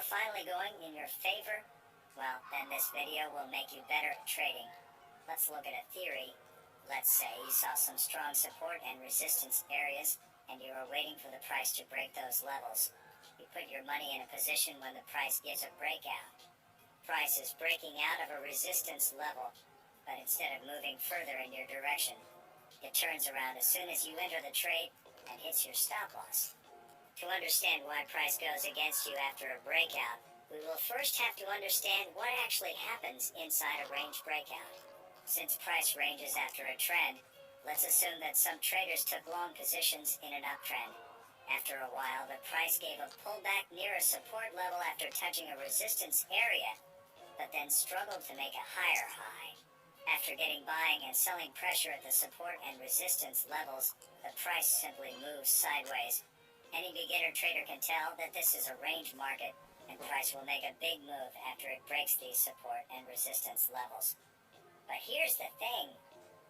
are finally going in your favor, well, then this video will make you better at trading. Let's look at a theory. Let's say you saw some strong support and resistance areas, and you are waiting for the price to break those levels. You put your money in a position when the price gives a breakout. Price is breaking out of a resistance level, but instead of moving further in your direction, it turns around as soon as you enter the trade and hits your stop loss. To understand why price goes against you after a breakout, we will first have to understand what actually happens inside a range breakout. Since price ranges after a trend, let's assume that some traders took long positions in an uptrend. After a while, the price gave a pullback near a support level after touching a resistance area, but then struggled to make a higher high. After getting buying and selling pressure at the support and resistance levels, the price simply moves sideways. Any beginner trader can tell that this is a range market, and price will make a big move after it breaks these support and resistance levels. But here's the thing.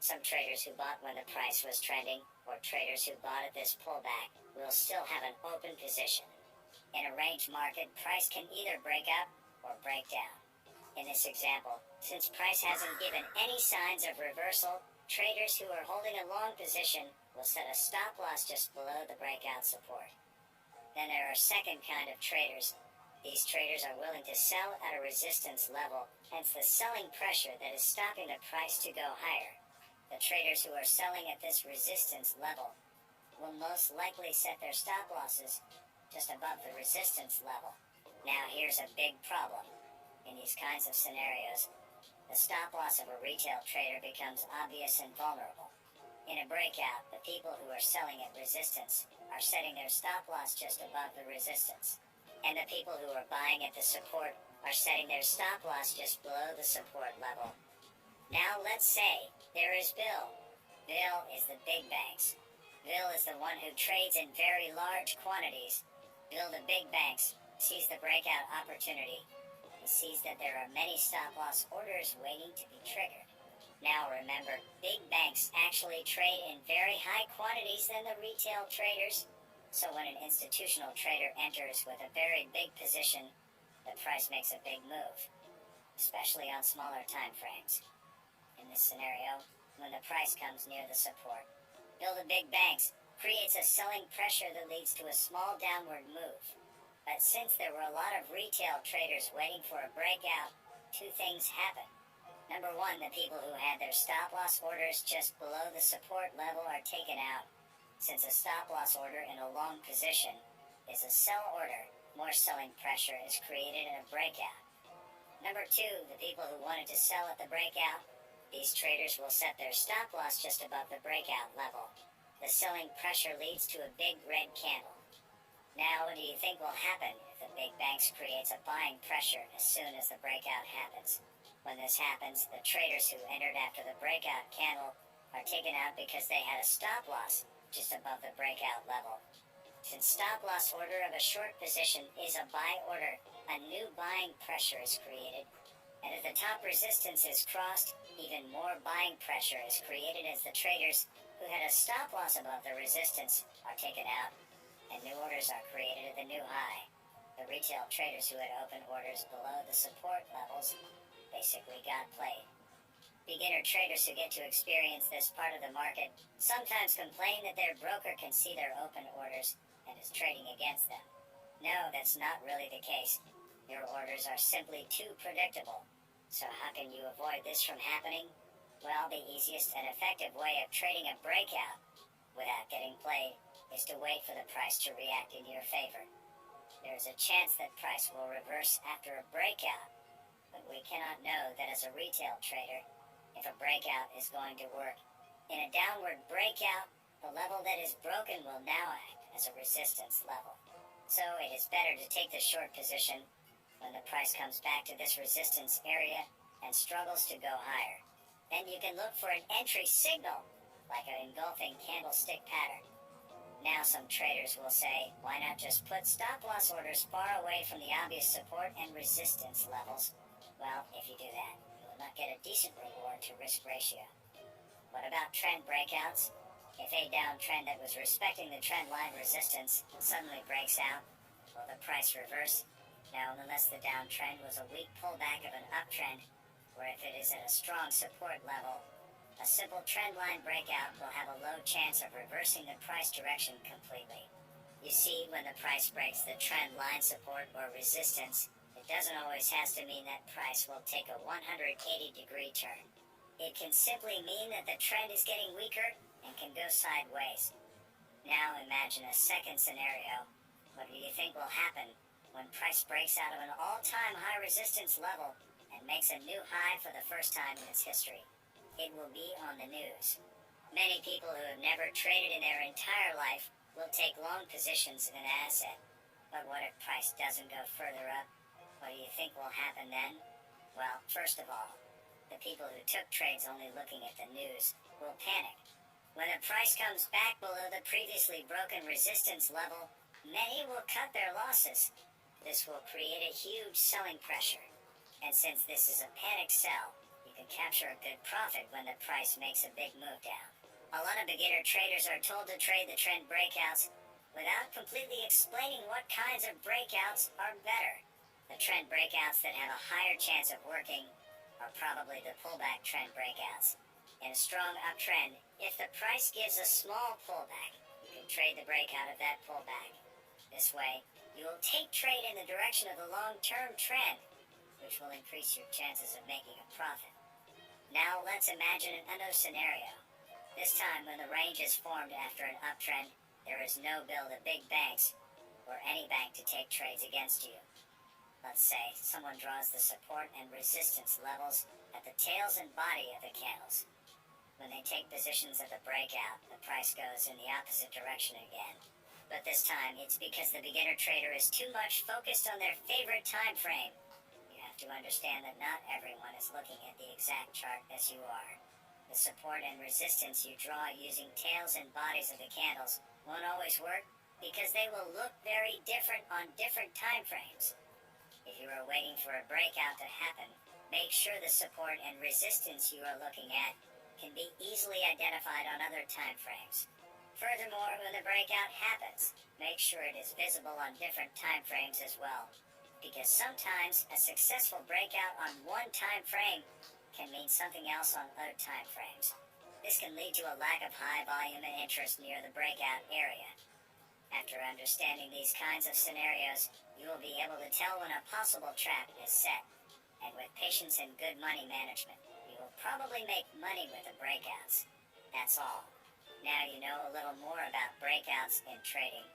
Some traders who bought when the price was trending, or traders who bought at this pullback, will still have an open position. In a range market, price can either break up or break down. In this example, since price hasn't given any signs of reversal, traders who are holding a long position will set a stop loss just below the breakout support. Then there are second kind of traders. These traders are willing to sell at a resistance level, hence the selling pressure that is stopping the price to go higher. The traders who are selling at this resistance level will most likely set their stop losses just above the resistance level. Now here's a big problem. In these kinds of scenarios, the stop loss of a retail trader becomes obvious and vulnerable. In a breakout, the people who are selling at resistance are setting their stop loss just above the resistance. And the people who are buying at the support are setting their stop loss just below the support level. Now let's say there is Bill. Bill is the big banks. Bill is the one who trades in very large quantities. Bill the big banks sees the breakout opportunity. He sees that there are many stop loss orders waiting to be triggered. Now remember, big banks actually trade in very high quantities than the retail traders. So when an institutional trader enters with a very big position, the price makes a big move, especially on smaller time frames. In this scenario, when the price comes near the support, Bill the big banks creates a selling pressure that leads to a small downward move. But since there were a lot of retail traders waiting for a breakout, two things happen. Number one, the people who had their stop loss orders just below the support level are taken out. Since a stop loss order in a long position is a sell order, more selling pressure is created in a breakout. Number two, the people who wanted to sell at the breakout, these traders will set their stop loss just above the breakout level. The selling pressure leads to a big red candle. Now, what do you think will happen if the big banks creates a buying pressure as soon as the breakout happens? When this happens, the traders who entered after the breakout candle are taken out because they had a stop loss just above the breakout level. Since stop loss order of a short position is a buy order, a new buying pressure is created. And if the top resistance is crossed, even more buying pressure is created as the traders who had a stop loss above the resistance are taken out, and new orders are created at the new high. The retail traders who had open orders below the support levels basically got played. Beginner traders who get to experience this part of the market sometimes complain that their broker can see their open orders and is trading against them. No, that's not really the case. Your orders are simply too predictable. So how can you avoid this from happening? Well, the easiest and effective way of trading a breakout without getting played is to wait for the price to react in your favor. There is a chance that price will reverse after a breakout, but we cannot know that as a retail trader if a breakout is going to work. In a downward breakout, the level that is broken will now act as a resistance level. So it is better to take the short position when the price comes back to this resistance area and struggles to go higher. Then you can look for an entry signal, like an engulfing candlestick pattern. Now some traders will say, why not just put stop loss orders far away from the obvious support and resistance levels? Well, if you do that, you will not get a decent reward to risk ratio. What about trend breakouts? If a downtrend that was respecting the trend line resistance suddenly breaks out, will the price reverse? Now, unless the downtrend was a weak pullback of an uptrend, or if it is at a strong support level, a simple trendline breakout will have a low chance of reversing the price direction completely. You see, when the price breaks the trend line support or resistance, it doesn't always have to mean that price will take a 180-degree turn. It can simply mean that the trend is getting weaker and can go sideways. Now imagine a second scenario. What do you think will happen when price breaks out of an all-time high resistance level and makes a new high for the first time in its history? It will be on the news. Many people who have never traded in their entire life will take long positions in an asset. But what if price doesn't go further up? What do you think will happen then? Well, first of all, the people who took trades only looking at the news will panic. When the price comes back below the previously broken resistance level, many will cut their losses. This will create a huge selling pressure. And since this is a panic sell, you can capture a good profit when the price makes a big move down. A lot of beginner traders are told to trade the trend breakouts without completely explaining what kinds of breakouts are better. The trend breakouts that have a higher chance of working are probably the pullback trend breakouts. In a strong uptrend, if the price gives a small pullback, you can trade the breakout of that pullback. This way, you will take trade in the direction of the long-term trend, which will increase your chances of making a profit. Now let's imagine another scenario. This time when the range is formed after an uptrend, there is no bill to big banks or any bank to take trades against you. Let's say someone draws the support and resistance levels at the tails and body of the candles. When they take positions at the breakout, the price goes in the opposite direction again. But this time, it's because the beginner trader is too much focused on their favorite time frame. You have to understand that not everyone is looking at the exact chart as you are. The support and resistance you draw using tails and bodies of the candles won't always work because they will look very different on different time frames. If you are waiting for a breakout to happen, make sure the support and resistance you are looking at can be easily identified on other time frames. Furthermore, when the breakout happens, make sure it is visible on different time frames as well, because sometimes a successful breakout on one time frame can mean something else on other time frames. This can lead to a lack of high volume and interest near the breakout area. After understanding these kinds of scenarios, you will be able to tell when a possible trap is set. And with patience and good money management, you will probably make money with the breakouts. That's all. Now you know a little more about breakouts in trading.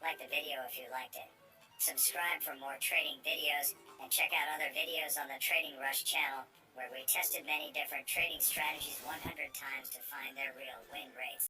Like the video if you liked it. Subscribe for more trading videos and check out other videos on the Trading Rush channel where we tested many different trading strategies 100 times to find their real win rates.